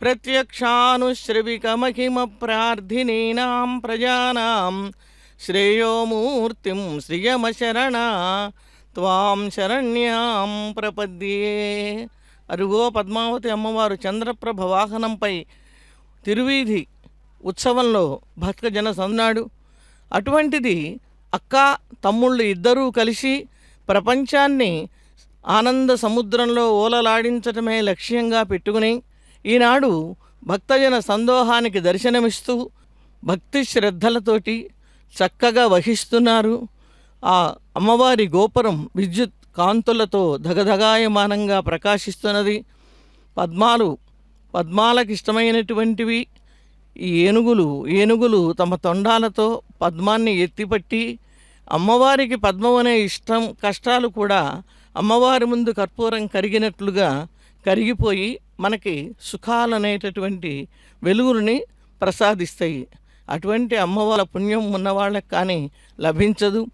ప్రత్యక్షానుశ్రవికమహిమ ప్రజానాం శ్రేయో మూర్తిం శ్రియమశరణ త్వాం శరణ్యాం ప్రపద్యే. అరుగో పద్మావతి అమ్మవారు చంద్రప్రభ వాహనంపై తిరువీధి ఉత్సవంలో భక్తజన సంనాడు. అటువంటిది అక్క తమ్ముళ్ళు ఇద్దరూ కలిసి ప్రపంచాన్ని ఆనంద సముద్రంలో ఓలలాడించటమే లక్ష్యంగా పెట్టుకుని ఈనాడు భక్తజన సందోహానికి దర్శనమిస్తూ భక్తి శ్రద్ధలతోటి చక్కగా వహిస్తున్నారు. ఆ అమ్మవారి గోపురం విద్యుత్ కాంతులతో ధగధగాయమానంగా ప్రకాశిస్తున్నది. పద్మాలకు ఇష్టమైనటువంటివి ఈ ఏనుగులు తమ తొండాలతో పద్మాన్ని ఎత్తిపట్టి అమ్మవారికి పద్మం అనే ఇష్టం కష్టాలు కూడా అమ్మవారి ముందు కర్పూరం కరిగినట్లుగా కరిగిపోయి మనకి సుఖాలనేటటువంటి వెలుగుని ప్రసాదిస్తాయి. అటువంటి అమ్మవారి పుణ్యం ఉన్నవాళ్ళకి కానీ లభించదు.